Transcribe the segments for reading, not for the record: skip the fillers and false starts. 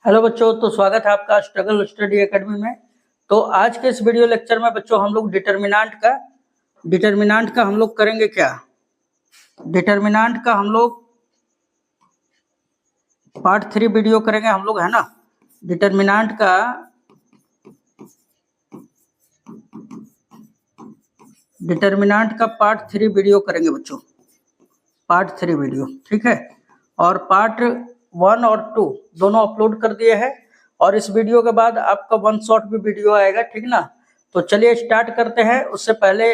Hello बच्चों, तो स्वागत है आपका स्ट्रगल स्टडी एकेडमी में। तो आज के इस वीडियो लेक्चर में बच्चों हम लोग डिटरमिनेंट का हम लोग करेंगे क्या। डिटरमिनेंट का हम लोग पार्ट 3 वीडियो करेंगे हम लोग, है ना। डिटरमिनेंट का पार्ट 3 वीडियो करेंगे बच्चों, पार्ट 3 वीडियो, ठीक है। और पार्ट 1 और 2 दोनों अपलोड कर दिए हैं, और इस वीडियो के बाद आपका 1 शॉट भी वीडियो आएगा, ठीक ना। तो चलिए स्टार्ट करते हैं। उससे पहले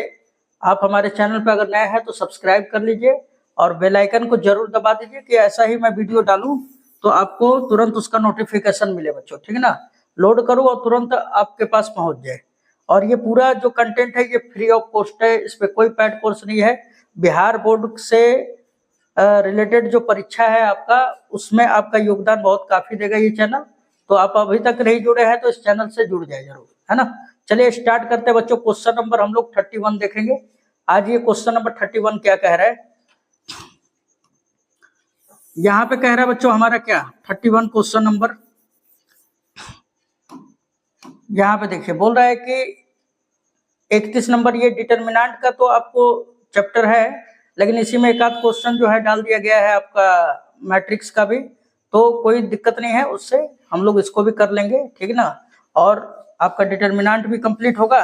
आप हमारे चैनल पर अगर नए हैं तो सब्सक्राइब कर लीजिए और बेल आइकन को जरूर दबा दीजिए कि ऐसा ही मैं वीडियो डालूं तो आपको तुरंत उसका नोटिफिकेशन मिले बच्चों, ठीक ना। लोड करूँ और तुरंत आपके पास पहुंच जाए। और ये पूरा जो कंटेंट है ये फ्री ऑफ कॉस्ट है, इस पर कोई पेड कोर्स नहीं है। बिहार बोर्ड से रिलेटेड जो परीक्षा है आपका, उसमें आपका योगदान बहुत काफी देगा ये चैनल। तो आप अभी तक नहीं जुड़े हैं तो इस चैनल से जुड़ जाए जरूर, है ना। चलिए स्टार्ट करते हैं बच्चों। क्वेश्चन नंबर हम लोग 31 देखेंगे आज। ये क्वेश्चन नंबर 31 क्या कह रहा है, यहाँ पे कह रहा है बच्चों हमारा क्या 31 क्वेश्चन नंबर। यहाँ पे देखिए बोल रहा है कि 31 नंबर, ये डिटरमिनेंट का तो आपको चैप्टर है, लेकिन इसी में एक आध क्वेश्चन जो है डाल दिया गया है आपका मैट्रिक्स का भी, तो कोई दिक्कत नहीं है, उससे हम लोग इसको भी कर लेंगे, ठीक ना। और आपका डिटरमिनेंट भी कंप्लीट होगा,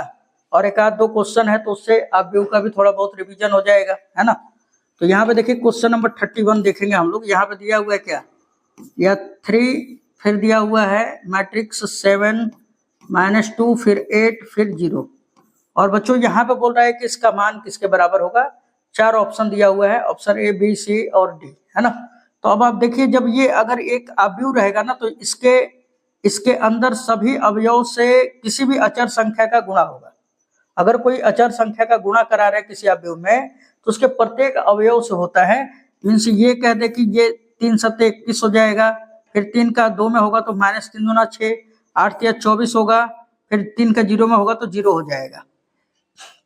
और एक आध दो क्वेश्चन है तो उससे आप व्यू का भी थोड़ा बहुत रिवीजन हो जाएगा, है ना। तो यहाँ पे देखिए क्वेश्चन नंबर 31 देखेंगे हम लोग। यहाँ पे दिया हुआ है क्या, या 3, फिर दिया हुआ है मैट्रिक्स 7 -2, फिर 8, फिर 0। और बच्चों यहाँ पे बोल रहा है कि इसका मान किसके बराबर होगा। 4 ऑप्शन दिया हुआ है, ऑप्शन ए, बी, सी और डी, है ना। तो अब आप देखिए, जब ये अगर एक अवयव रहेगा ना तो इसके अंदर सभी अवयव से किसी भी अचर संख्या का गुणा होगा। अगर कोई अचर संख्या का गुणा करा रहे किसी अवयव में तो उसके प्रत्येक अवयव से होता है। मीन्स ये कह दे कि ये 3 सत्ते 21 हो जाएगा, फिर 3 का 2 में होगा तो -3 दूना 6, 8 या 24 होगा, फिर 3 का 0 में होगा तो 0 हो जाएगा।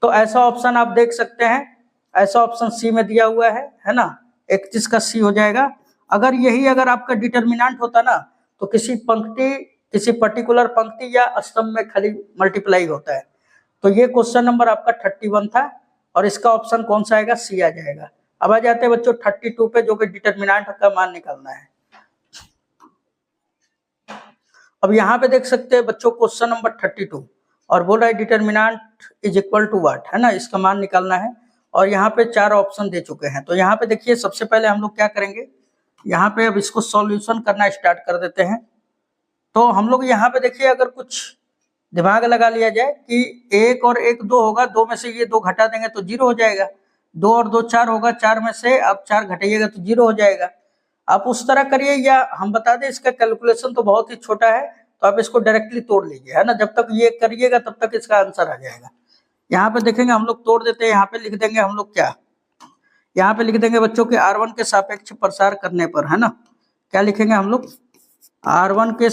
तो ऐसा ऑप्शन आप देख सकते हैं, ऐसा ऑप्शन सी में दिया हुआ है ना। 31 का सी हो जाएगा। अगर आपका डिटरमिनेंट होता ना तो किसी पर्टिकुलर पंक्ति या स्तंभ में खाली मल्टीप्लाई होता है। तो ये क्वेश्चन नंबर आपका 31 था, और इसका ऑप्शन कौन सा आएगा, सी आ जाएगा। अब आ जाते हैं बच्चों 32 पे, जो कि डिटरमिनेंट का मान निकालना है। अब यहाँ पे देख सकते हैं बच्चों क्वेश्चन नंबर 32, और बोल रहा है determinant is equal to what, है ना, इसका मान निकालना है। और यहाँ पे 4 ऑप्शन दे चुके हैं। तो यहाँ पे देखिए सबसे पहले हम लोग क्या करेंगे, यहाँ पे अब इसको सॉल्यूशन करना स्टार्ट कर देते हैं। तो हम लोग यहाँ पे देखिए, अगर कुछ दिमाग लगा लिया जाए कि 1 और 1 2 होगा, 2 में से ये 2 घटा देंगे तो 0 हो जाएगा। 2 और 2 4 होगा, 4 में से आप 4 घटाइएगा तो 0 हो जाएगा। आप उस तरह करिए, या हम बता दें इसका कैलकुलेशन तो बहुत ही छोटा है, तो आप इसको डायरेक्टली तोड़ लीजिए, है ना। जब तक ये करिएगा तब तक इसका आंसर आ जाएगा। यहाँ पे देखेंगे हम लोग तोड़ देते हैं। यहाँ पे लिख देंगे हम लोग क्या, यहाँ पे लिख देंगे बच्चों के R1 के सापेक्ष प्रसार करने पर, है ना। क्या लिखेंगे हम लोग, R1 के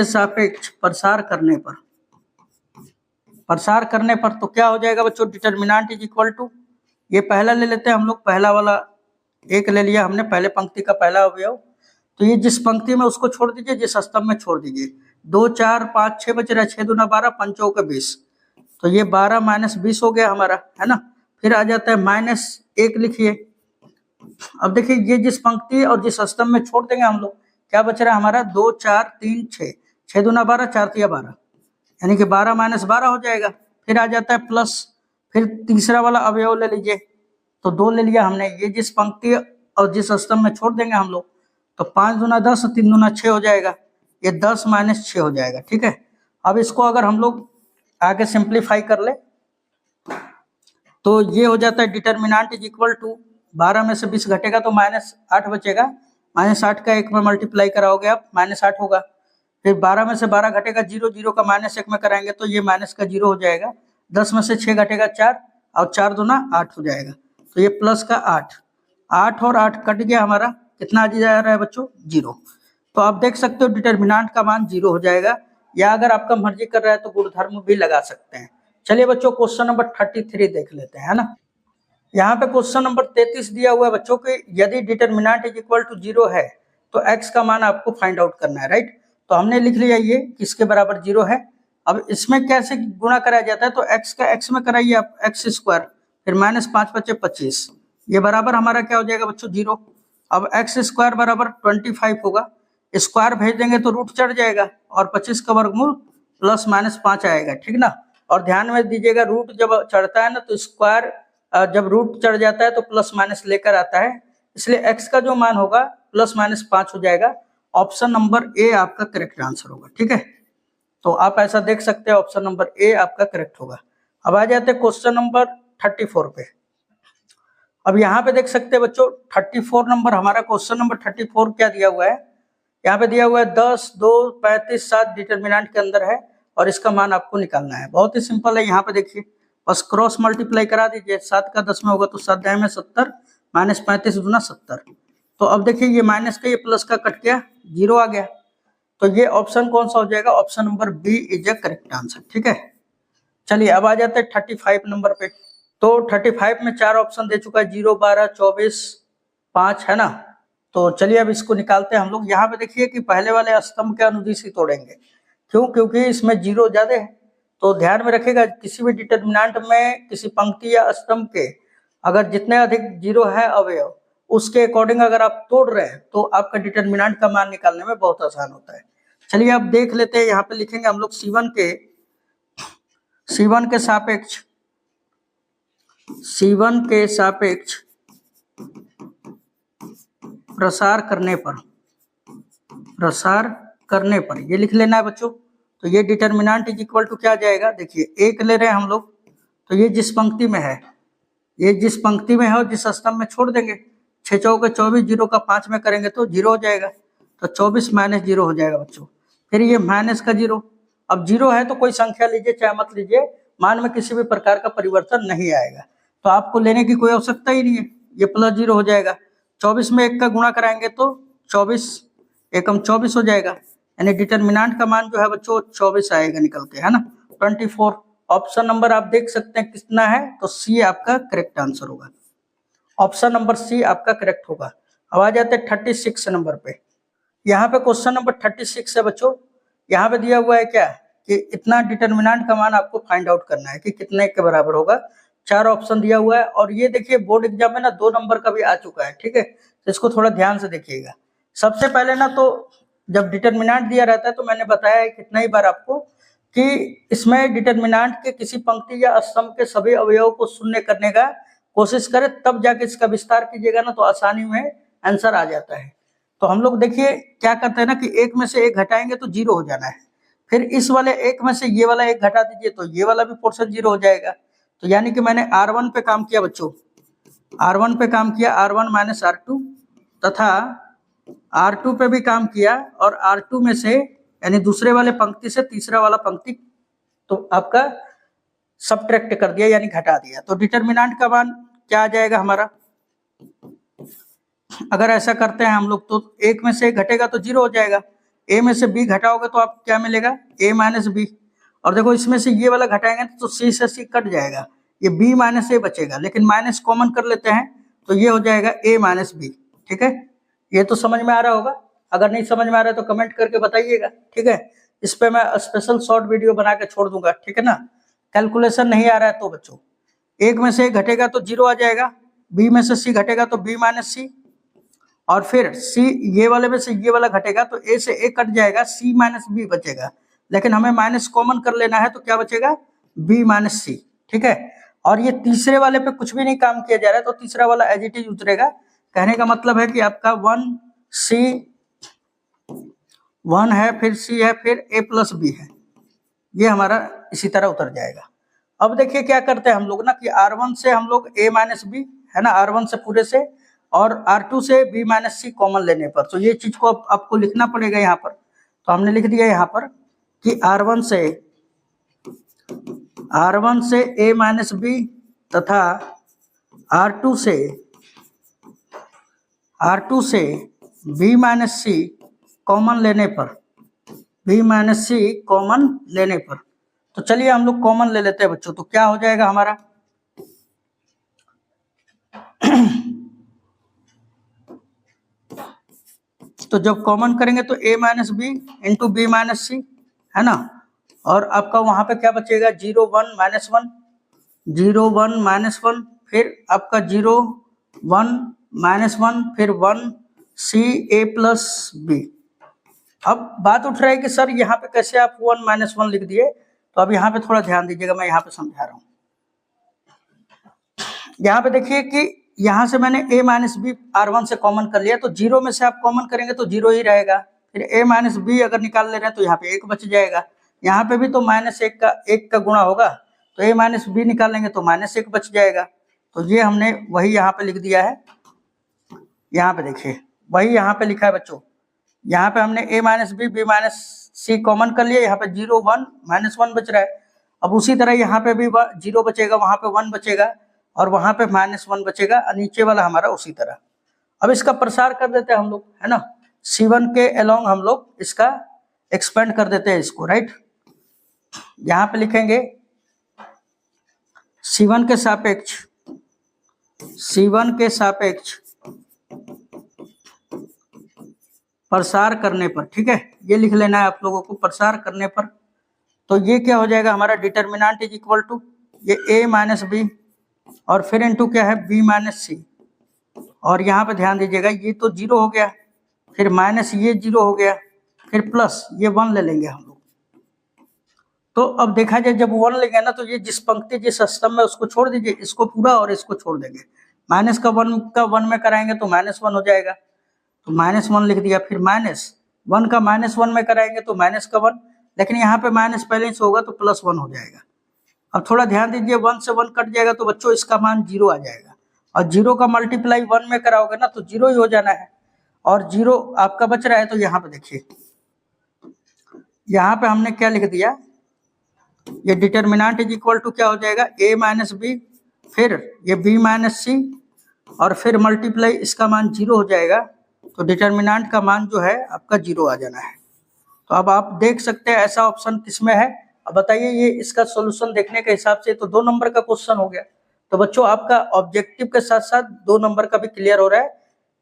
सापेक्ष प्रसार करने पर तो क्या हो जाएगा बच्चों, डिटरमिनेंट इज इक्वल टू, ये पहला ले लेते हैं हम लोग, पहला वाला 1 ले लिया हमने, पहले पंक्ति का पहला अवयव। तो ये जिस पंक्ति में उसको छोड़ दीजिए, जिस स्तंभ में छोड़ दीजिए। 2 4 5 6 बच रहा है, 6 दूना 12, 5 चौके 20, तो ये 12 - 20 हो गया हमारा, है ना। फिर आ जाता है -1 लिखिए। अब देखिए ये जिस पंक्ति और जिस स्तंभ में छोड़ देंगे हम लोग, क्या बच रहा है हमारा, 2 4 3 6, 6 दूना 12, 4 तिया 12, यानी कि 12 - 12 हो जाएगा। फिर आ जाता है प्लस, फिर तीसरा वाला अवयव ले लीजिए, तो 2 ले लिया हमने। ये जिस पंक्ति और जिस स्तंभ में छोड़ देंगे हम लोग, तो 5 दूना 10, 3 दूना 6 हो जाएगा, ये 10 - 6 हो जाएगा, ठीक है। अब इसको अगर हम लोग आगे सिंप्लीफाई कर ले तो ये हो जाता है डिटरमिनेंट इज इक्वल टू, 12 में से 20 घटेगा तो -8 बचेगा, -8 का 1 में मल्टीप्लाई कराओगे आप, -8 होगा। फिर 12 में से 12 घटेगा, 0 0 का -1 में कराएंगे तो ये माइनस का 0 हो जाएगा। 10 में से 6 घटेगा 4, और 4 दूना 8 हो जाएगा, तो ये प्लस का 8 और 8 कट गया हमारा, कितना आ जा रहा है बच्चों, 0। तो आप देख सकते हो डिटरमिनेंट का मान 0 हो जाएगा, या अगर आपका मर्जी कर रहा है तो गुणधर्म भी लगा सकते हैं। चलिए बच्चों क्वेश्चन नंबर 33 देख लेते हैं, है ना। यहाँ पे क्वेश्चन नंबर 33 दिया हुआ है बच्चों के, यदि डिटरमिनेंट इज इक्वल टू 0 है तो x का मान आपको फाइंड आउट करना है, राइट। तो हमने लिख लिया ये किसके बराबर 0 है। अब इसमें कैसे गुणा कराया जाता है, तो x का x में कराइए आप x स्क्वायर, फिर माइनस 5 बचे 25, ये बराबर हमारा क्या हो जाएगा बच्चों 0। अब x स्क्वायर बराबर 25 होगा, स्क्वायर भेज देंगे तो रूट चढ़ जाएगा और 25 का वर्गमूल प्लस माइनस 5 आएगा, ठीक ना। और ध्यान में दीजिएगा रूट जब चढ़ता है ना तो स्क्वायर जब रूट चढ़ जाता है तो प्लस माइनस लेकर आता है, इसलिए x का जो मान होगा प्लस माइनस 5 हो जाएगा। ऑप्शन नंबर ए आपका करेक्ट आंसर होगा, ठीक है। तो आप ऐसा देख सकते हैं ऑप्शन नंबर ए आपका करेक्ट होगा। अब आ जाते हैं क्वेश्चन नंबर 34 पे। अब यहाँ पे देख सकते हैं बच्चों 34 नंबर, हमारा क्वेश्चन नंबर 34 क्या दिया हुआ है, यहाँ पे दिया हुआ है 10, 2, 35, 7 डिटरमिनेंट के अंदर है और इसका मान आपको निकालना है। बहुत ही सिंपल है, यहाँ पे देखिए बस क्रॉस मल्टीप्लाई करा दीजिए, 7 का 10 में होगा तो 7 में 70, माइनस 35 गुना 70। तो अब देखिए ये माइनस का ये प्लस का कट गया, 0 आ गया। तो ये ऑप्शन कौन सा हो जाएगा, option number B is a correct answer, ठीक है। चलिए अब आ जाते हैं 35 नंबर पे। तो 35 में 4 ऑप्शन दे चुका है, 0, 12, 24, 5, है ना। तो चलिए अब इसको निकालते हैं हम लोग। यहाँ पे देखिए कि पहले वाले स्तंभ के अनुदिश ही तोड़ेंगे, क्यों, क्योंकि इसमें 0 ज्यादा है। तो ध्यान में रखिएगा किसी भी डिटरमिनेंट में किसी पंक्ति या स्तंभ के अगर जितने अधिक 0 है अवयव, उसके अकॉर्डिंग अगर आप तोड़ रहे हैं तो आपका डिटरमिनेंट का मान निकालने में बहुत आसान होता है। चलिए अब देख लेते हैं, यहाँ पे लिखेंगे हम लोग C1 के सापेक्ष प्रसार करने पर ये लिख लेना है बच्चों। तो ये डिटरमिनेंट इज इक्वल टू क्या आ जाएगा, देखिए 1 ले रहे हैं हम लोग, तो ये जिस पंक्ति में है, ये जिस पंक्ति में है और जिस स्तंभ में छोड़ देंगे, 6 चौके 24, 0 का 5 में करेंगे तो 0 हो जाएगा, तो 24 माइनस 0 हो जाएगा बच्चों। फिर ये माइनस का 0, अब 0 है तो कोई संख्या लीजिए चाहे मत लीजिए, मान में किसी भी प्रकार का परिवर्तन नहीं आएगा, तो आपको लेने की कोई आवश्यकता ही नहीं है, ये प्लस 0 हो जाएगा। 24 में 1 का गुणा कराएंगे तो 24 एकम 24 हो जाएगा, यानी डिटरमिनेंट का मान जो है बच्चों 24 आएगा निकल के, है ना, 24। ऑप्शन नंबर आप देख सकते हैं कितना है, तो सी आपका करेक्ट आंसर होगा, ऑप्शन नंबर सी आपका करेक्ट होगा। अब आ जाते हैं 36 नंबर पे। यहाँ पे क्वेश्चन नंबर 36 है बच्चों, यहाँ पे दिया हुआ है क्या कि इतना डिटरमिनेंट का मान आपको फाइंड आउट करना है कि कितने के बराबर होगा। 4 ऑप्शन दिया हुआ है और ये देखिए बोर्ड एग्जाम में ना 2 नंबर का भी आ चुका है, ठीक है, तो इसको थोड़ा ध्यान से देखिएगा। सबसे पहले ना तो जब डिटरमिनेंट दिया रहता है तो मैंने बताया है कितना ही बार आपको कि इसमें डिटरमिनेंट के किसी पंक्ति या स्तंभ के सभी अवयवों को शून्य करने का कोशिश करें, तब जाके इसका विस्तार कीजिएगा ना तो आसानी में आंसर आ जाता है। तो हम लोग देखिए क्या करते हैं ना कि 1 में से 1 घटाएंगे तो 0 हो जाना है, फिर इस वाले 1 में से ये वाला 1 घटा दीजिए तो ये वाला भी पोर्शन 0 हो जाएगा। तो यानी कि मैंने R1 पे काम किया बच्चों, R1 पे काम किया, R1 माइनस R2, तथा R2 पे भी काम किया और R2 में से यानी दूसरे वाले पंक्ति से तीसरा वाला पंक्ति तो आपका सबट्रैक्ट कर दिया यानी घटा दिया। तो डिटरमिनेंट का मान क्या आ जाएगा हमारा, अगर ऐसा करते हैं हम लोग तो 1 में से घटेगा तो 0 हो जाएगा, a में से b घटाओगे तो आपको क्या मिलेगा a माइनस बी, और देखो इसमें से ये वाला घटाएंगे तो c से c कट जाएगा, ये b माइनस a बचेगा, लेकिन माइनस कॉमन कर लेते हैं तो ये हो जाएगा a माइनस बी, ठीक है। ये तो समझ में आ रहा होगा, अगर नहीं समझ में आ रहा है तो कमेंट करके बताइएगा, ठीक है। इस पे मैं स्पेशल शॉर्ट वीडियो बना के छोड़ दूंगा, ठीक है ना। कैलकुलेशन नहीं आ रहा है तो बच्चों 1 में से घटेगा तो 0 आ जाएगा, b में से c घटेगा तो b माइनस सी, और फिर c ये वाले में से ये वाला घटेगा तो a से a कट जाएगा, c माइनस बी बचेगा, लेकिन हमें माइनस कॉमन कर लेना है तो क्या बचेगा b माइनस सी, ठीक है। और ये तीसरे वाले पे कुछ भी नहीं काम किया जा रहा है तो तीसरा वाला एज इट इज उतरेगा। कहने का मतलब है कि आपका 1 है, फिर c है, फिर a प्लस बी है, ये हमारा इसी तरह उतर जाएगा। अब देखिए क्या करते हैं हम लोग ना कि R1 से हम लोग a माइनस बी, है ना, R1 से पूरे से, और R2 से b माइनस सी कॉमन लेने पर, तो ये चीज को आपको लिखना पड़ेगा यहाँ पर। तो हमने लिख दिया यहाँ पर कि R1 से a माइनस बी तथा R2 से b माइनस सी कॉमन लेने पर, तो चलिए हम लोग कॉमन ले लेते हैं बच्चों। तो क्या हो जाएगा हमारा, तो जब कॉमन करेंगे तो a minus B into B minus c, है ना। और आपका वहां पे क्या बचेगा, 0 1 माइनस 1, 0 1 माइनस 1, फिर आपका 0 1 माइनस 1, फिर 1 सी ए प्लस बी। अब बात उठ रहा है कि सर यहाँ पे कैसे आप 1 माइनस 1 लिख दिए, तो अब यहाँ पे थोड़ा ध्यान दीजिएगा, मैं यहाँ पे समझा रहा हूँ। यहाँ पे देखिए कि यहाँ से मैंने a माइनस बी R1 से कॉमन कर लिया, तो 0 में से आप कॉमन करेंगे तो 0 ही रहेगा। फिर a माइनस बी अगर निकाल ले रहे हैं तो यहाँ पे 1 बच जाएगा। यहाँ पे भी तो माइनस 1 का गुणा होगा, तो a माइनस बी निकालेंगे तो माइनस 1 बच जाएगा। तो ये हमने वही यहाँ पे लिख दिया है। यहाँ पे देखिए वही यहाँ पे लिखा है बच्चों, यहाँ पे हमने a minus B minus C common कर लिया, यहाँ पे 0 1 माइनस 1 बच रहा है। अब उसी तरह यहाँ पे भी 0 बचेगा, वहां पे 1 बचेगा और वहां पे माइनस 1 बचेगा, नीचे वाला हमारा उसी तरह। अब इसका प्रसार कर देते हैं हम लोग, है ना, C1 के अलोंग हम लोग इसका एक्सपेंड कर देते हैं इसको, राइट। यहाँ पे लिखेंगे C1 के सापेक्ष, C1 के सापेक्ष प्रसार करने पर, ठीक है, ये लिख लेना है आप लोगों को, प्रसार करने पर। तो ये क्या हो जाएगा हमारा, डिटर्मिनेंट इज इक्वल टू ये a माइनस बी और फिर इनटू क्या है b माइनस सी, और यहाँ पे ध्यान दीजिएगा ये तो 0 हो गया, फिर माइनस ये 0 हो गया, फिर प्लस ये 1 ले लेंगे हम लोग। तो अब देखा जाए जब 1 लेंगे ना, तो ये जिस पंक्ति जिस स्तंभ में उसको छोड़ दीजिए, इसको पूरा और इसको छोड़ देंगे। माइनस का 1 में कराएंगे तो माइनस 1 हो जाएगा, तो माइनस 1 लिख दिया। फिर माइनस 1 का माइनस 1 में कराएंगे तो माइनस का 1, लेकिन यहाँ पे माइनस पहले से होगा तो प्लस 1 हो जाएगा। अब थोड़ा ध्यान दीजिए, 1 से 1 कट जाएगा तो बच्चों इसका मान 0 आ जाएगा, और 0 का मल्टीप्लाई 1 में कराओगे ना तो 0 ही हो जाना है, और 0 आपका बच रहा है। तो यहाँ पे देखिए, यहाँ पे हमने क्या लिख दिया, ये डिटर्मिनेंट इज इक्वल टू क्या हो जाएगा, a माइनस बी, फिर ये b माइनस सी, और फिर मल्टीप्लाई इसका मान 0 हो जाएगा। तो डिटर्मिनेंट का मान जो है आपका 0 आ जाना है। तो अब आप देख सकते हैं ऐसा ऑप्शन किसमें है। अब बताइए, ये इसका सॉल्यूशन देखने के हिसाब से तो 2 नंबर का क्वेश्चन हो गया। तो बच्चों आपका ऑब्जेक्टिव के साथ साथ 2 नंबर का भी क्लियर हो रहा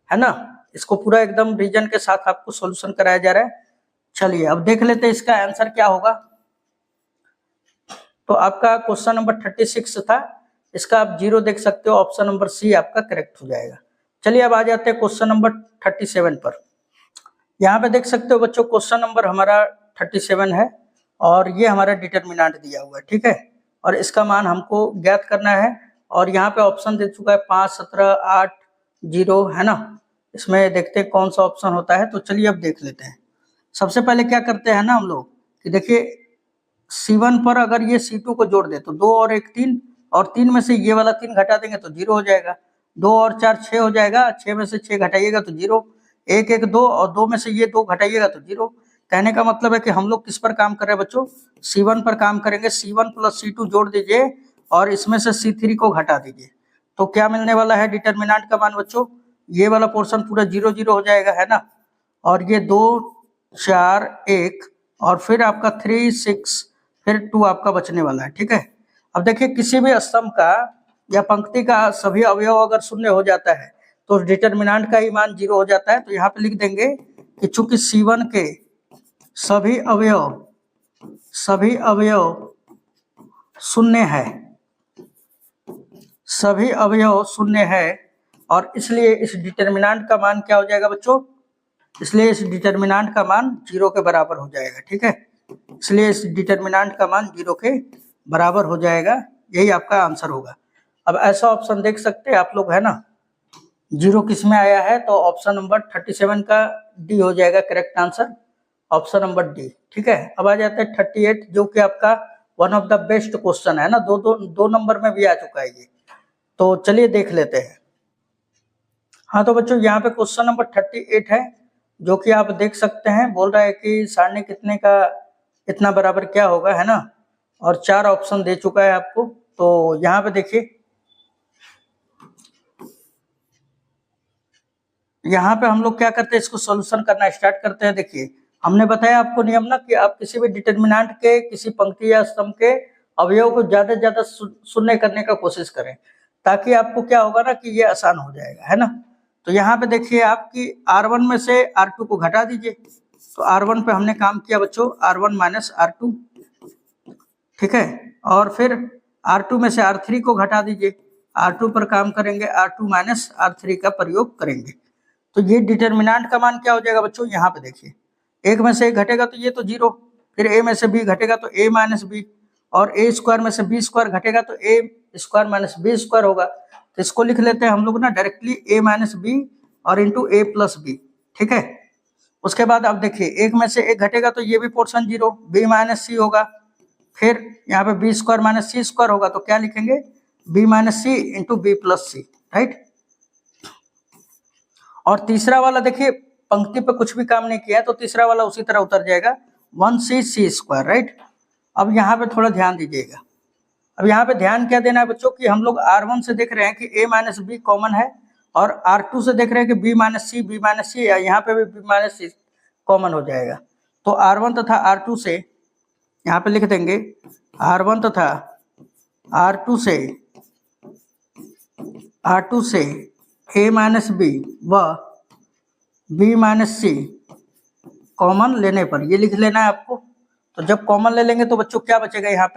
है ना। इसको पूरा एकदम रीजन के साथ आपको सॉल्यूशन कराया जा रहा है। चलिए अब देख लेते हैं इसका आंसर क्या होगा। तो आपका क्वेश्चन नंबर 36 था, इसका आप 0 देख सकते हो, ऑप्शन नंबर सी आपका करेक्ट हो जाएगा। चलिए अब आ जाते हैं क्वेश्चन नंबर 37 पर। यहाँ पे देख सकते हो बच्चों, क्वेश्चन नंबर हमारा 37 है और ये हमारा डिटर्मिनेंट दिया हुआ है, ठीक है, और इसका मान हमको ज्ञात करना है। और यहाँ पे ऑप्शन दे चुका है 5 17 8 0, है ना। इसमें देखते हैं कौन सा ऑप्शन होता है। तो चलिए अब देख लेते हैं। सबसे पहले क्या करते हैं ना हम लोग कि देखिए, C1 पर अगर ये C2 को जोड़ दे तो 2 और 1 3, और 3 में से ये वाला 3 घटा देंगे तो 0 हो जाएगा। 2 और 4 6 हो जाएगा, 6 में से 6 घटाइएगा तो 0, 1 1 2, और 2 में से ये 2 घटाइएगा तो 0। कहने का मतलब है कि हम लोग किस पर काम कर रहे हैं बच्चों, C1 पर काम करेंगे। C1 प्लस C2 जोड़ दीजिए और इसमें से C3 को घटा दीजिए, तो क्या मिलने वाला है डिटर्मिनेंट का मान बच्चों, ये वाला पोर्शन पूरा 0 0 हो जाएगा, है ना। और ये 2 4 1 और फिर आपका 3 6 फिर 2 आपका बचने वाला है, ठीक है। अब देखिए, किसी भी स्तंभ का या पंक्ति का सभी अवयव अगर शून्य हो जाता है तो डिटर्मिनेंट का ही मान 0 हो जाता है। तो यहाँ पे लिख देंगे कि चूंकि C1 के सभी अवयव शून्य है, सभी अवयव शून्य है, और इसलिए इस डिटर्मिनेंट का मान क्या हो जाएगा बच्चों, इसलिए इस डिटर्मिनेंट का मान 0 के बराबर हो जाएगा, ठीक है। इसलिए इस डिटर्मिनेंट का मान 0 के बराबर हो जाएगा, यही आपका आंसर होगा। अब ऐसा ऑप्शन देख सकते हैं आप लोग, है ना। 0 किस में आया है, तो ऑप्शन नंबर 37 का डी हो जाएगा correct answer, option number D, ठीक है। अब आ जाते हैं 38, जो कि आपका one of the best question है ना, दो नंबर में भी आ चुका है ये। तो चलिए देख लेते हैं। हाँ तो बच्चों, यहाँ पे क्वेश्चन नंबर 38 है, जो कि आप देख सकते हैं, बोल रहा है कि सारणी कितने का इतना बराबर क्या होगा, है ना, और 4 ऑप्शन दे चुका है आपको। तो यहाँ पे देखिए, यहाँ पे हम लोग क्या करते हैं, इसको सॉल्यूशन करना स्टार्ट करते हैं। देखिए, हमने बताया आपको नियम ना कि आप किसी भी डिटर्मिनेंट के किसी पंक्ति या स्तंभ के अवयव को ज्यादा से ज्यादा शून्य करने का कोशिश करें। ताकि आपको क्या होगा ना कि ये आसान हो जाएगा, है ना। तो यहाँ पे देखिए आपकी R1 में से R2 को घटा दीजिए। तो R1 पे हमने काम किया बच्चों, R1 माइनस R2, ठीक है। और फिर R2 में से R3 को घटा दीजिए, R2 पर काम करेंगे, R2 माइनस R3 का प्रयोग करेंगे। तो ये डिटर्मिनेंट का मान क्या हो जाएगा बच्चों, यहाँ पे देखिए, एक में से एक घटेगा तो ये तो जीरो, फिर a में से b घटेगा तो a माइनस बी, और a स्क्वायर में से b स्क्वायर घटेगा तो a square minus b square होगा। तो इसको लिख लेते हैं हम लोग ना डायरेक्टली a माइनस बी और इंटू a प्लस बी, ठीक है। उसके बाद अब देखिए, एक में से एक घटेगा तो ये भी पोर्शन जीरो, b माइनस सी होगा, फिर यहाँ पे बी स्क्वायर माइनस सी स्क्वायर होगा, तो क्या लिखेंगे, b माइनस सी इंटू बी प्लस सी, राइट। और तीसरा वाला देखिए, पंक्ति पे कुछ भी काम नहीं किया है तो तीसरा वाला उसी तरह उतर जाएगा, 1c सी स्क्वायर, राइट। अब यहाँ पे थोड़ा ध्यान दीजिएगा। अब यहाँ पे ध्यान क्या देना है बच्चों कि हम लोग R1 से देख रहे हैं कि a माइनस बी कॉमन है, और R2 से देख रहे हैं कि b माइनस सी, या यहाँ पे भी b माइनस सी कॉमन हो जाएगा। तो R1 तथा R2 से यहाँ पे लिख देंगे, R1 तथा R2 से a माइनस बी व b माइनस सी कॉमन लेने पर, ये लिख लेना है आपको। तो जब कॉमन ले लेंगे तो बच्चों क्या बचेगा, यहाँ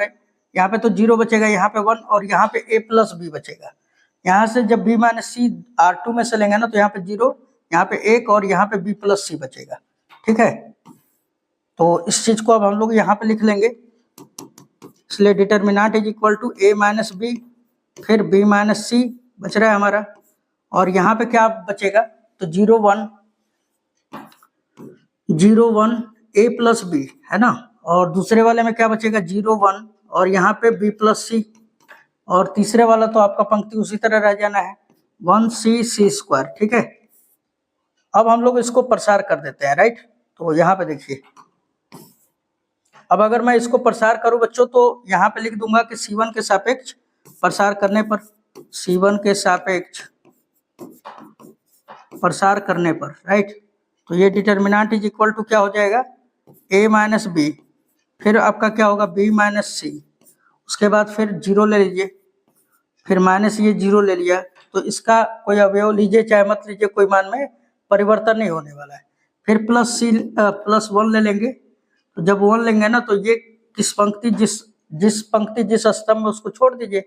पे तो जीरो बचेगा, यहाँ पे 1, और यहाँ पे a प्लस बी बचेगा। यहाँ से जब b माइनस सी R2 में से लेंगे ना तो यहाँ पे जीरो, यहाँ पे 1 और यहाँ पे b प्लस सी बचेगा, ठीक है। तो इस चीज को अब हम लोग यहाँ पे लिख लेंगे, इसलिए determinant is equal to a minus B, फिर b माइनस सी बच रहा है हमारा, और यहाँ पे क्या बचेगा, तो 0 1 a प्लस बी, है ना। और दूसरे वाले में क्या बचेगा, 0 1, और यहाँ पे b प्लस सी, और तीसरे वाला तो आपका पंक्ति उसी तरह रह जाना है, 1c सी स्क्वायर, ठीक है। अब हम लोग इसको प्रसार कर देते हैं, राइट। तो यहाँ पे देखिए, अब अगर मैं इसको प्रसार करूं बच्चों तो यहाँ पे लिख दूंगा कि C1 के सापेक्ष प्रसार करने पर, C1 के सापेक्ष प्रसार करने पर, राइट। तो ये डिटर्मिनेंट इज इक्वल टू क्या हो जाएगा, a माइनस बी, फिर आपका क्या होगा, b माइनस सी, उसके बाद फिर जीरो ले लीजिए, फिर माइनस ये जीरो ले लिया, तो इसका कोई अवयव लीजिए चाहे मत लीजिए, कोई मान में परिवर्तन नहीं होने वाला है। फिर प्लस 1 ले लेंगे, तो जब 1 लेंगे ना तो ये जिस पंक्ति जिस स्तंभ में उसको छोड़ दीजिए।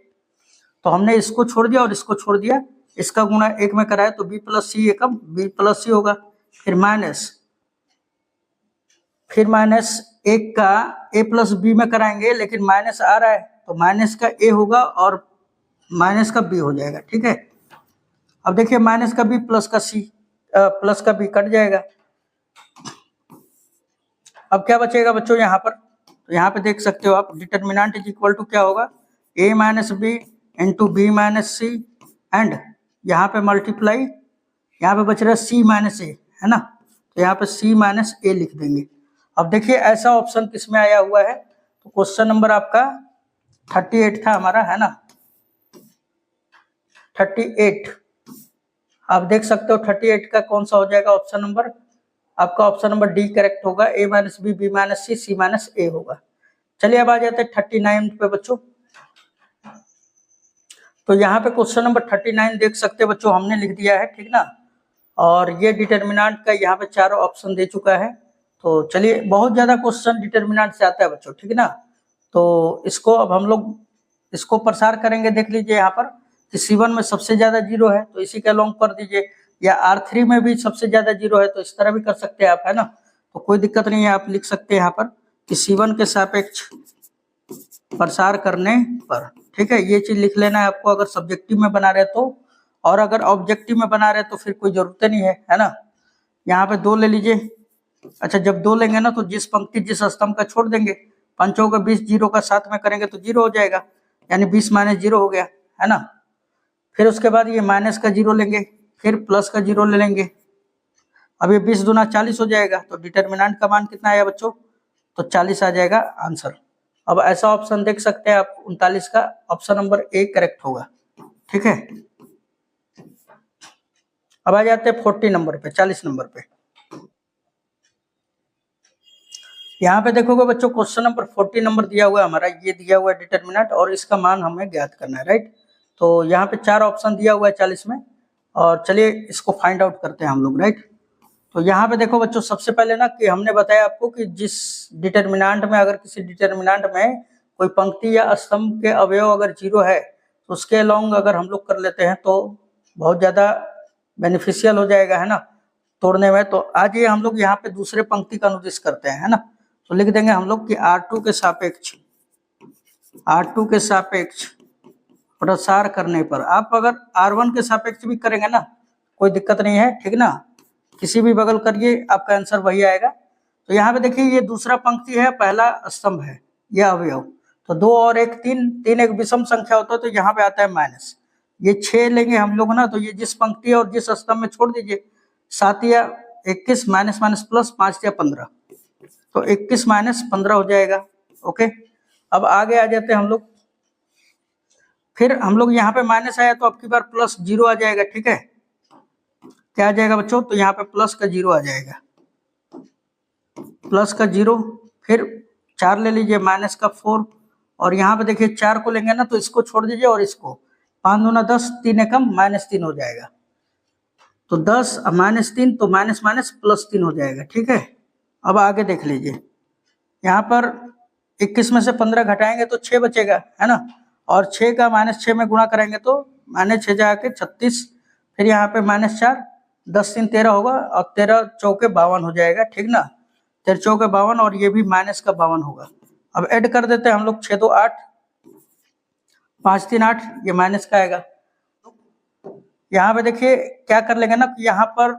तो हमने इसको छोड़ दिया और इसको छोड़ दिया, इसका गुणा एक में कराए तो b प्लस सी एकम b प्लस सी होगा, फिर माइनस एक का a प्लस बी में कराएंगे, लेकिन माइनस आ रहा है तो माइनस का a होगा और माइनस का b हो जाएगा, ठीक है। अब देखिए, माइनस का b प्लस का b कट जाएगा। अब क्या बचेगा बच्चों यहाँ पर, तो यहाँ पे देख सकते हो आप, डिटर्मिनेंट इज इक्वल टू क्या होगा, a minus B into B minus C, and यहाँ पे मल्टीप्लाई, यहाँ पे बच रहा है c माइनस ए, है ना। तो यहाँ पे c माइनस ए लिख देंगे। अब देखिए ऐसा ऑप्शन किस में आया हुआ है, तो क्वेश्चन नंबर आपका 38 था हमारा, है ना, 38। आप देख सकते हो 38 का कौन सा हो जाएगा ऑप्शन नंबर, आपका ऑप्शन नंबर डी करेक्ट होगा, a minus b, b minus c, c minus a होगा। चलिए अब आ जाते हैं 39 पे बच्चों। तो यहाँ पे क्वेश्चन नंबर 39 देख सकते हैं बच्चों, हमने लिख दिया है, ठीक ना। और ये डिटर्मिनेंट का यहाँ पे चारों ऑप्शन दे चुका है। तो चलिए, बहुत ज्यादा क्वेश्चन डिटर्मिनेंट से आता है बच्चों, ठीक है ना। तो इसको अब हम लोग इसको प्रसार करेंगे। देख लीजिए यहाँ पर कि C1 में सबसे ज्यादा जीरो है तो इसी के लॉन्ग कर दीजिए, या R3 में भी सबसे ज्यादा जीरो है तो इस तरह भी कर सकते हैं आप, है ना। तो कोई दिक्कत नहीं है, आप लिख सकते हैं यहाँ पर कि C1 के सापेक्ष प्रसार करने पर, ठीक है। ये चीज लिख लेना है आपको अगर सब्जेक्टिव में बना रहे तो, और अगर ऑब्जेक्टिव में बना रहे तो फिर कोई जरूरत नहीं है ना। यहाँ पे 2 ले लीजिए। अच्छा, जब 2 लेंगे ना तो जिस पंक्ति जिस स्तंभ का छोड़ देंगे, 5 का 20, जीरो का 7 में करेंगे तो 0 हो जाएगा, यानी 20 माइनस 0 हो गया, है ना। फिर उसके बाद ये माइनस का 0 लेंगे, फिर प्लस का 0 ले लेंगे। अब ये 20 दूना 40 हो जाएगा, तो डिटर्मिनेंट का मान कितना आया बच्चों, तो 40 आ जाएगा आंसर। अब ऐसा ऑप्शन देख सकते हैं आप, 39 का ऑप्शन नंबर ए करेक्ट होगा, ठीक है। अब आ जाते हैं 40 नंबर पे, 40 नंबर पे। यहाँ पे देखोगे बच्चों, क्वेश्चन नंबर 40 नंबर दिया हुआ है हमारा, ये दिया हुआ है डिटर्मिनेंट, और इसका मान हमें ज्ञात करना है, राइट। तो यहाँ पे 4 ऑप्शन दिया हुआ है 40 में, और चलिए इसको फाइंड आउट करते हैं हम लोग, राइट। तो यहाँ पे देखो बच्चों, सबसे पहले ना कि हमने बताया आपको कि जिस डिटर्मिनेंट में, अगर किसी डिटर्मिनेंट में कोई पंक्ति या स्तंभ के अवयव अगर 0 है तो उसके अलोंग अगर हम लोग कर लेते हैं तो बहुत ज़्यादा बेनिफिशियल हो जाएगा, है ना, तोड़ने में। तो आज ये हम लोग यहाँ पे दूसरे पंक्ति का अनुदिश करते हैं, है ना। तो लिख देंगे हम लोग कि R2 के सापेक्ष प्रसार करने पर, आप अगर R1 के सापेक्ष भी करेंगे ना कोई दिक्कत नहीं है, ठीक ना, किसी भी बगल करिए आपका आंसर वही आएगा। तो यहाँ पे देखिए ये दूसरा पंक्ति है, पहला स्तंभ है, यह अवयव, तो 2 और 1 3, 3 एक विषम संख्या होता है तो यहाँ पे आता है माइनस, ये 6 लेंगे हम लोग ना, तो ये जिस पंक्ति और जिस स्तंभ में छोड़ दीजिए, 7 या 21 माइनस माइनस प्लस 5 या 15, तो 21 माइनस 15 हो जाएगा। ओके, अब आगे आ जाते हैं हम लोग, फिर हम लोग यहाँ पे माइनस आया तो अब की बार प्लस 0 आ जाएगा, ठीक है, क्या आ जाएगा बच्चों, तो यहाँ पे प्लस का 0 आ जाएगा, प्लस का 0, फिर 4 ले लीजिए, माइनस का 4, और यहाँ पे देखिए 4 को लेंगे ना तो इसको छोड़ दीजिए और इसको, 5 दूना 10, 3 एकम माइनस 3 हो जाएगा, तो 10 माइनस 3, तो माइनस माइनस प्लस 3 हो जाएगा, ठीक है। अब आगे देख लीजिए, यहाँ पर 21 में से 15 घटाएंगे तो 6 बचेगा, है ना, और 6 का -6 में गुणा करेंगे तो -6 जाके 36, फिर यहाँ पे -4, 10 3 13 होगा, और 13 चौके 52 हो जाएगा, ठीक ना, 13 चौके 52, और ये भी माइनस का 52 होगा। अब ऐड कर देते हैं हम लोग, 6 2 8, 5 3 8, ये माइनस का आएगा। यहाँ पे देखिए क्या कर लेंगे ना कि यहाँ पर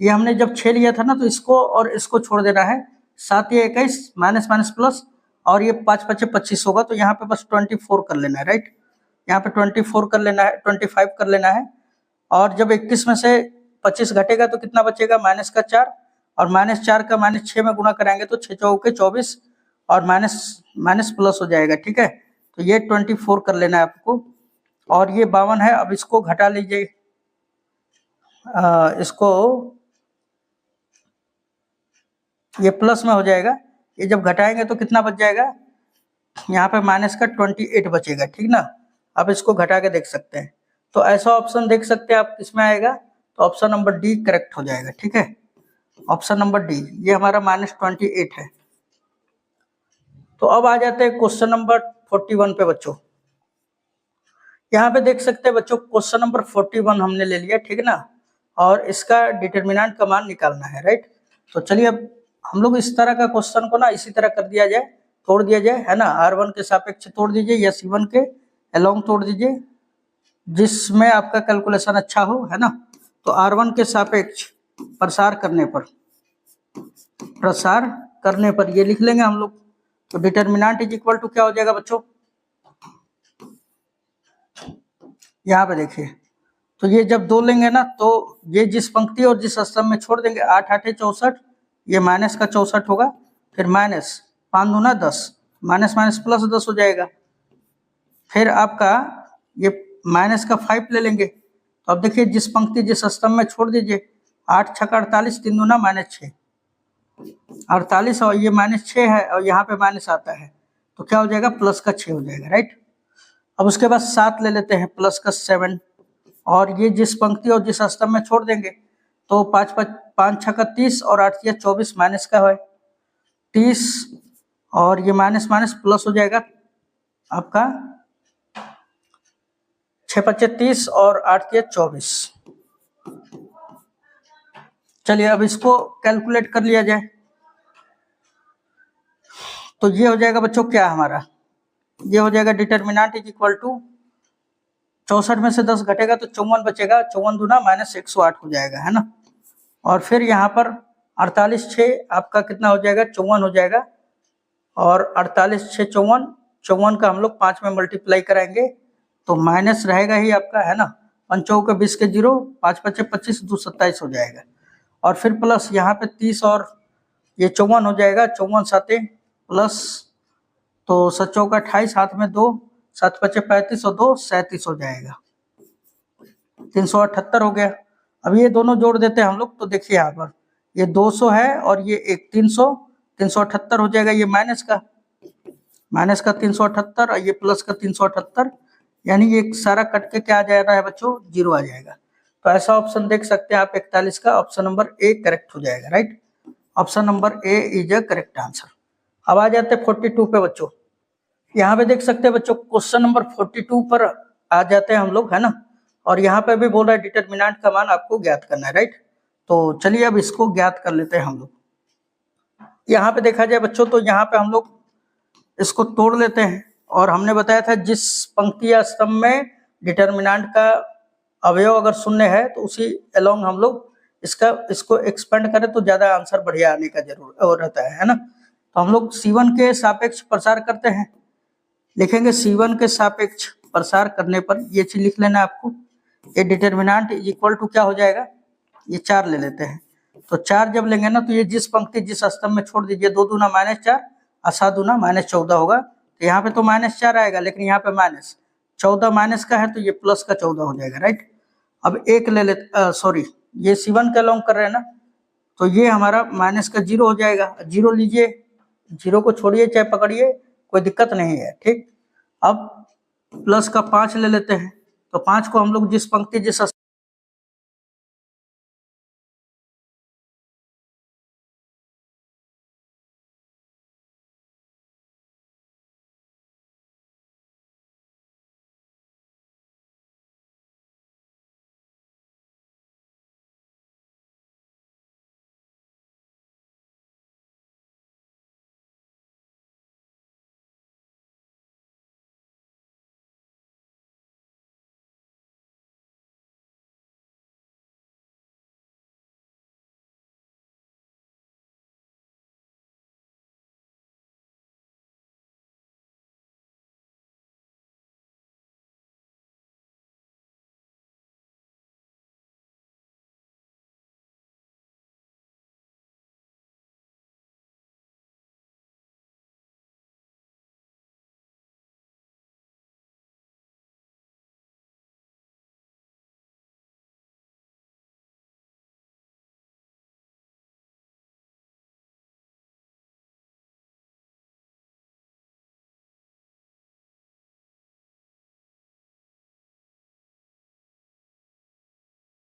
ये हमने जब 6 लिया था ना तो इसको और इसको छोड़ देना है, 7 या 21 माइनस माइनस प्लस, और ये 5 5 25 होगा, तो यहाँ पे बस 24 कर लेना है, राइट, यहाँ पे 24 कर लेना है, 25 कर लेना है, और जब 21 में से 25 घटेगा तो कितना बचेगा, माइनस का 4, और -4 का -6 में गुणा कराएंगे तो 6 चौके 24, और माइनस माइनस प्लस हो जाएगा, ठीक है। तो ये 24 कर लेना है आपको, और ये 52 है, अब इसको घटा लीजिए, इसको ये प्लस में हो जाएगा, ये जब घटाएंगे तो कितना बच जाएगा, यहाँ पे माइनस का 28 बचेगा, ठीक ना। अब इसको घटा के देख सकते हैं, तो ऐसा ऑप्शन देख सकते हैं आप किसमें आएगा, तो ऑप्शन नंबर डी करेक्ट हो जाएगा, ठीक है, ऑप्शन नंबर डी, ये हमारा -28 है। तो अब आ जाते हैं क्वेश्चन नंबर 41 पे बच्चों। यहाँ पे देख सकते हैं बच्चों, क्वेश्चन नंबर 41 हमने ले लिया, ठीक ना, और इसका डिटर्मिनेंट का मान निकालना है, राइट। तो चलिए अब हम लोग इस तरह का क्वेश्चन को ना इसी तरह कर दिया जाए, तोड़ दिया जाए, है ना, R1 के सापेक्ष तोड़ दीजिए या C1 के अलोंग तोड़ दीजिए, जिसमें आपका कैलकुलेशन अच्छा हो, है ना। तो R1 के सापेक्ष प्रसार करने पर ये लिख लेंगे हम लोग, तो डिटर्मिनेंट इज इक्वल टू क्या हो जाएगा बच्चों, यहाँ पे देखिए, तो ये जब 2 लेंगे ना तो ये जिस पंक्ति और जिस स्तंभ में छोड़ देंगे, 8 8 64, ये माइनस का 64 होगा, फिर माइनस 5 दूना 10, माइनस माइनस प्लस 10 हो जाएगा, फिर आपका ये माइनस का 5 ले लेंगे, तो अब देखिए जिस पंक्ति जिस स्तंभ में छोड़ दीजिए, 8 6 48, 3 दूना -6, 48, और ये -6 है, और यहाँ पे माइनस आता है, तो क्या हो जाएगा, प्लस का 6 हो जाएगा, राइट। अब उसके बाद 7 ले लेते हैं, प्लस का 7, और ये जिस पंक्ति और जिस स्तंभ में छोड़ देंगे तो 5 5 6 30, और 8 या 24, माइनस का है 30, और ये माइनस माइनस प्लस हो जाएगा आपका 6 5 30, और 8 या 24। चलिए अब इसको कैलकुलेट कर लिया जाए, तो ये हो जाएगा बच्चों क्या हमारा, ये हो जाएगा डिटर्मिनेंट इज इक्वल टू 64 में से 10 घटेगा तो 54 बचेगा, 54 दूना -108 हो जाएगा, है ना, और फिर यहाँ पर 48 6 आपका कितना हो जाएगा, 54 हो जाएगा, और 48 6 54, 54 का हम लोग 5 में मल्टीप्लाई कराएंगे तो माइनस रहेगा ही आपका, है ना, 5 के 20 के 0, 5 5 25, 2 27 हो जाएगा, और फिर प्लस यहाँ पे 30, और ये 54 हो जाएगा, 54 साते प्लस, तो 7 चौका 28, हाथ में 2, 7 5 35, और 2 37 हो जाएगा, 378 हो गया। अब ये दोनों जोड़ देते हैं हम लोग, तो देखिए यहाँ पर ये 200 है और ये एक 300, 378 हो जाएगा, ये माइनस का 378, और ये प्लस का 378, यानी ये सारा कट के क्या आ जा रहा है बच्चों, 0 आ जाएगा। तो ऐसा ऑप्शन देख सकते हैं आप 41 का, ऑप्शन नंबर ए करेक्ट हो जाएगा, right. Option number A is a correct answer. अब आ जाते हैं 42 पे बच्चों। यहाँ पे देख सकते हैं बच्चों क्वेश्चन नंबर 42 पर आ जाते हैं हम लोग, है ना। और यहाँ पे भी बोल रहा है डिटरमिनेंट का मान आपको ज्ञात करना है, राइट। तो चलिए अब इसको ज्ञात कर लेते हैं हम लोग। यहाँ पे देखा जाए बच्चों तो यहाँ पे हम लोग इसको तोड़ लेते हैं, और हमने बताया था जिस पंक्ति या स्तंभ में डिटरमिनेंट का अवयव अगर शून्य है तो उसी अलोंग हम लोग इसको एक्सपेंड करें तो ज्यादा आंसर बढ़िया आने का जरूर रहता है ना। तो हम लोग C1 के सापेक्ष प्रसार करते हैं, लिखेंगे C1 के सापेक्ष प्रसार करने पर ये चीज लिख लेना आपको, ये डिटरमिनेंट इज इक्वल टू क्या हो जाएगा, ये 4 ले लेते हैं। तो 4 जब लेंगे ना तो ये जिस पंक्ति जिस स्तंभ में छोड़ दीजिए, 2 दूना -4 और 7 दूना -14 होगा। तो यहाँ पे तो -4 आएगा, लेकिन यहाँ पे -14 माइनस का है तो ये प्लस का 14 हो जाएगा, राइट। अब एक ले लेते, सॉरी ये C1 के अलोंग कर रहे हैं ना, तो ये हमारा माइनस का 0 हो जाएगा। 0 लीजिए, 0 को छोड़िए चाहे पकड़िए, कोई दिक्कत नहीं है, ठीक। अब प्लस का 5 ले लेते हैं, तो 5 को हम लोग जिस पंक्ति जिस